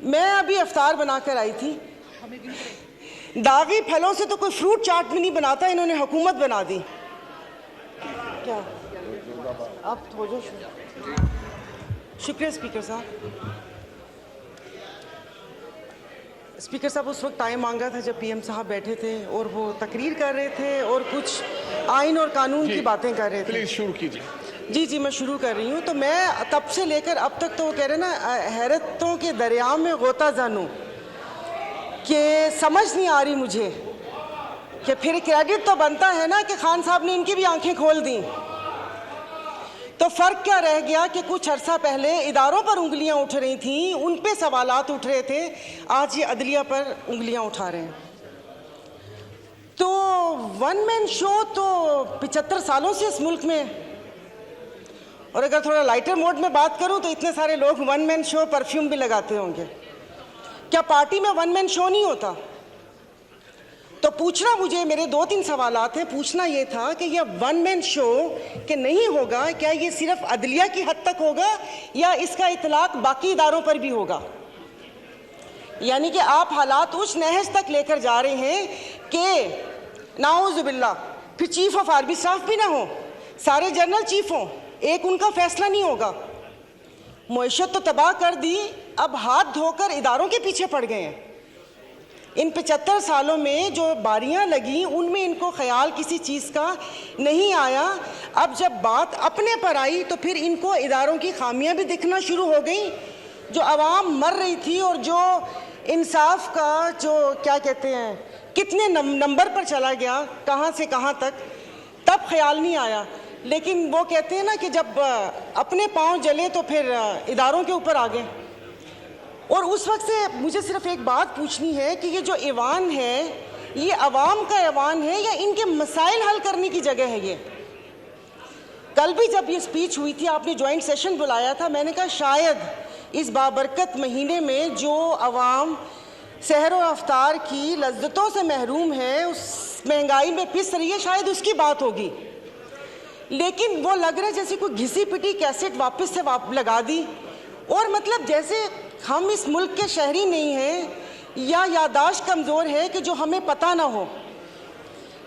मैं अभी अफ्तार बनाकर आई थी। दागी फलों से तो कोई फ्रूट चाट भी नहीं बनाता, इन्होंने हुकूमत बना दी। क्या आप हो जाओ। शुक्रिया स्पीकर साहब। स्पीकर साहब उस वक्त टाइम मांगा था जब पीएम साहब बैठे थे और वो तकरीर कर रहे थे और कुछ आइन और कानून की बातें कर रहे थे। प्लीज शुरू कीजिए। जी मैं शुरू कर रही हूँ। तो मैं तब से लेकर अब तक तो वो कह रहे ना हैरतों के दरिया में गोता जानूं कि समझ नहीं आ रही मुझे कि फिर क्रेडिट तो बनता है ना कि खान साहब ने इनकी भी आंखें खोल दी। तो फ़र्क क्या रह गया कि कुछ अरसा पहले इदारों पर उंगलियां उठ रही थीं, उन पे सवालात उठ रहे थे, आज ये अदलिया पर उंगलियां उठा रहे हैं। तो वन मैन शो तो 75 सालों से इस मुल्क में, और अगर थोड़ा लाइटर मोड में बात करूं तो इतने सारे लोग वन मैन शो परफ्यूम भी लगाते होंगे। क्या पार्टी में वन मैन शो नहीं होता? तो पूछना मुझे, मेरे 2-3 सवालात हैं। पूछना ये था कि यह वन मैन शो कि नहीं होगा, क्या ये सिर्फ अदलिया की हद तक होगा या इसका इतलाक बाकी इदारों पर भी होगा? यानी कि आप हालात उस नहज तक लेकर जा रहे हैं कि नाउज़ुबिल्लाह फिर चीफ ऑफ आर्मी स्टाफ भी ना हो, सारे जनरल चीफ हों, एक उनका फैसला नहीं होगा। मईशत तो तबाह कर दी, अब हाथ धोकर इदारों के पीछे पड़ गए हैं। इन 75 सालों में जो बारियां लगी उनमें इनको ख्याल किसी चीज़ का नहीं आया। अब जब बात अपने पर आई तो फिर इनको इदारों की खामियां भी दिखना शुरू हो गई। जो आवाम मर रही थी और जो इंसाफ का जो क्या कहते हैं कितने नंबर पर चला गया, कहाँ से कहाँ तक, तब ख्याल नहीं आया। लेकिन वो कहते हैं ना कि जब अपने पाँव जले तो फिर इदारों के ऊपर आ गए। और उस वक्त से मुझे सिर्फ एक बात पूछनी है कि ये जो ऐवान है, ये अवाम का ऐवान है या इनके मसाइल हल करने की जगह है? ये कल भी जब ये स्पीच हुई थी, आपने जॉइंट सेशन बुलाया था, मैंने कहा शायद इस बाबरकत महीने में जो अवाम सहर व अफ्तार की लज्जतों से महरूम है, उस महंगाई में पिस रही है, शायद उसकी बात होगी। लेकिन वो लग रहा है जैसे कोई घिसी पिटी कैसेट वापस से लगा दी, और मतलब जैसे हम इस मुल्क के शहरी नहीं हैं या यादाश्त कमज़ोर है कि जो हमें पता ना हो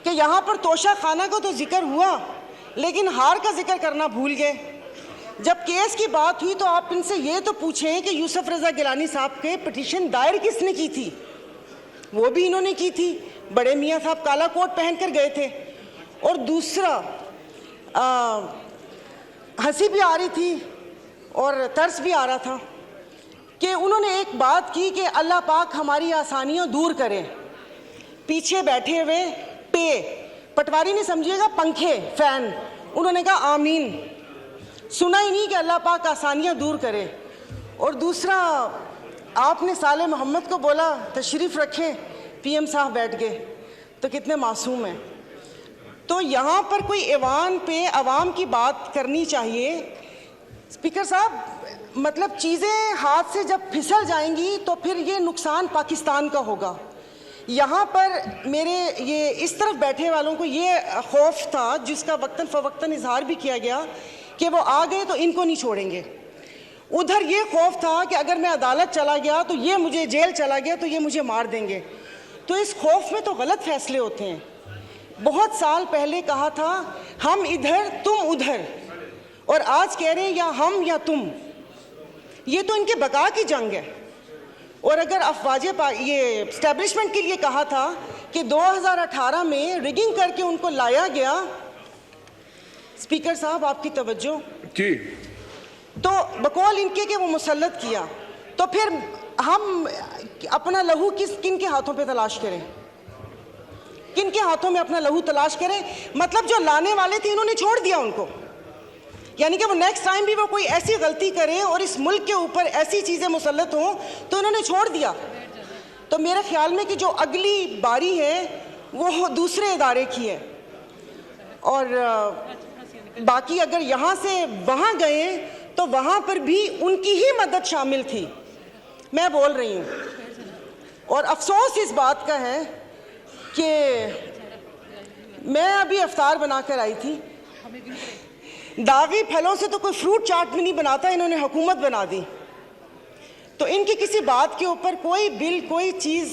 कि यहाँ पर तोशा खाना का तो जिक्र हुआ लेकिन हार का जिक्र करना भूल गए। जब केस की बात हुई तो आप इनसे ये तो पूछें कि यूसुफ रज़ा गिलानी साहब के पिटीशन दायर किसने की थी? वो भी इन्होंने की थी। बड़े मियाँ साहब काला कोट पहन कर गए थे। और दूसरा हंसी भी आ रही थी और तरस भी आ रहा था कि उन्होंने एक बात की कि अल्लाह पाक हमारी आसानियाँ दूर करें। पीछे बैठे हुए पटवारी नहीं समझिएगा, पंखे फैन, उन्होंने कहा आमीन। सुना ही नहीं कि अल्लाह पाक आसानियाँ दूर करे। और दूसरा आपने साले मोहम्मद को बोला तशरीफ़ रखें, पीएम साहब बैठ गए, तो कितने मासूम हैं। तो यहाँ पर कोई ऐवान पे आवाम की बात करनी चाहिए। स्पीकर साहब, मतलब चीज़ें हाथ से जब फिसल जाएंगी तो फिर ये नुकसान पाकिस्तान का होगा। यहाँ पर मेरे ये इस तरफ बैठे वालों को ये खौफ था, जिसका वक्तन फ़वक्तन इजहार भी किया गया कि वो आ गए तो इनको नहीं छोड़ेंगे। उधर ये खौफ था कि अगर मैं अदालत चला गया तो ये मुझे, जेल चला गया तो ये मुझे मार देंगे। तो इस खौफ में तो गलत फैसले होते हैं। बहुत साल पहले कहा था हम इधर तुम उधर, और आज कह रहे हैं या हम या तुम। ये तो इनके बका की जंग है। और अगर अफवाज ये इस्टेब्लिशमेंट के लिए कहा था कि 2018 में रिगिंग करके उनको लाया गया, स्पीकर साहब आपकी तवज्जो जी, तो बकौल इनके कि वो मुसल्लत किया, तो फिर हम अपना लहू किन के हाथों पे तलाश करें? किन के हाथों में अपना लहू तलाश करें? मतलब जो लाने वाले थे इन्होंने छोड़ दिया उनको, यानी कि वो नेक्स्ट टाइम भी वो कोई ऐसी गलती करें और इस मुल्क के ऊपर ऐसी चीज़ें मुसल्लत हों तो इन्होंने छोड़ दिया। तो मेरे ख्याल में कि जो अगली बारी है वो दूसरे इदारे की है। और बाकी अगर यहाँ से वहाँ गए तो वहाँ पर भी उनकी ही मदद शामिल थी, मैं बोल रही हूँ। और अफसोस इस बात का है कि मैं अभी अफ्तार बनाकर आई थी। दागी फलों से तो कोई फ्रूट चाट भी नहीं बनाता, इन्होंने हुकूमत बना दी। तो इनकी किसी बात के ऊपर कोई बिल, कोई चीज़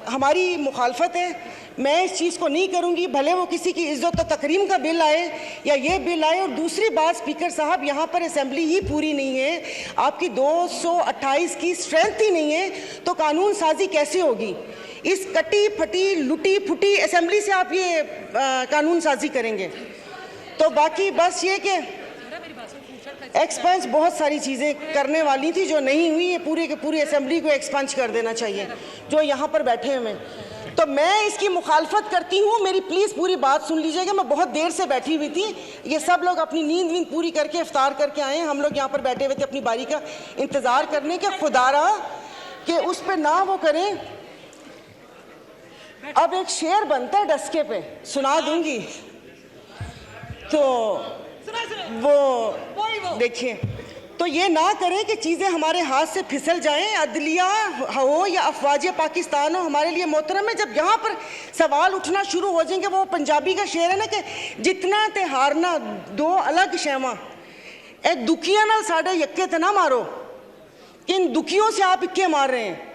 हमारी मुखालफत है, मैं इस चीज़ को नहीं करूंगी, भले वो किसी की इज्जत और तकरीम का बिल आए या ये बिल आए। और दूसरी बात स्पीकर साहब, यहाँ पर असेंबली ही पूरी नहीं है, आपकी 228 की स्ट्रेंथ ही नहीं है, तो कानून साजी कैसे होगी? इस कटी फटी लुटी फुटी असेंबली से आप ये कानून साजी करेंगे? तो बाकी बस ये कि एक्सपेंस बहुत सारी चीज़ें करने वाली थी जो नहीं हुई, ये पूरी के पूरी असेंबली को एक्सपेंस कर देना चाहिए जो यहाँ पर बैठे हुए हैं। तो मैं इसकी मुखालफत करती हूँ, मेरी प्लीज़ पूरी बात सुन लीजिएगा। मैं बहुत देर से बैठी हुई थी, ये सब लोग अपनी नींद वींद पूरी करके इफ्तार करके आए हैं, हम लोग यहाँ पर बैठे हुए थे अपनी बारी का इंतज़ार करने के। खुदारा कि उस पर ना वो करें। अब एक शेर बनता है डस्के पे, सुना दूंगी, तो वो देखिए, तो ये ना करें कि चीज़ें हमारे हाथ से फिसल जाएं, अदलिया हो या अफवाज पाकिस्तान हो, हमारे लिए मोहतरम है। जब यहाँ पर सवाल उठना शुरू हो जाएंगे, वो पंजाबी का शेर है ना कि जितना ते हारना दो अलग शैवा, ए दुखिया नाल साढ़े यक्के ते ना मारो, इन दुखियों से आप इक्के मार रहे हैं।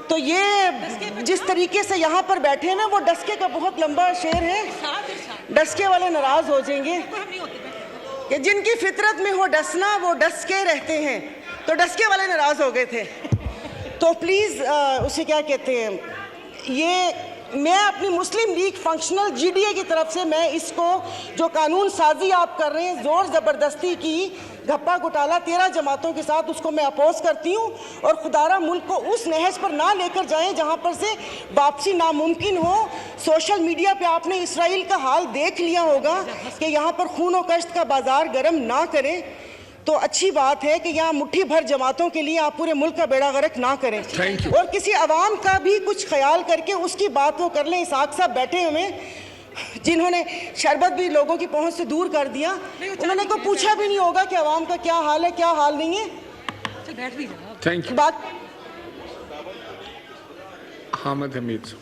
तो ये जिस तरीके से यहाँ पर बैठे हैं ना, वो डस्के का बहुत लंबा शेर है, डस्के वाले नाराज हो जाएंगे कि जिनकी फितरत में हो डसना वो डस के रहते हैं, तो डस्के वाले नाराज हो गए थे। तो प्लीज़ उसे क्या कहते हैं, ये मैं अपनी मुस्लिम लीग फंक्शनल GDA की तरफ से मैं इसको जो कानून साजी आप कर रहे हैं ज़ोर ज़बरदस्ती की घप्पा घोटाला 13 जमातों के साथ, उसको मैं अपोज करती हूँ। और खुदारा मुल्क को उस नहज पर ना लेकर जाएं जहाँ पर से वापसी नामुमकिन हो। सोशल मीडिया पे आपने इसराइल का हाल देख लिया होगा कि यहाँ पर खून और कश्त का बाजार गर्म ना करें, तो अच्छी बात है कि यहाँ मुट्ठी भर जमातों के लिए आप पूरे मुल्क का बेड़ा गर्क ना करें। और किसी अवाम का भी कुछ ख्याल करके उसकी बात वो कर लें। इसाक साहब बैठे हुए जिन्होंने शरबत भी लोगों की पहुंच से दूर कर दिया, उन्होंने को पूछा भी नहीं होगा कि अवाम का क्या हाल है, क्या हाल नहीं है। Thank you. बात हामिद हमीद।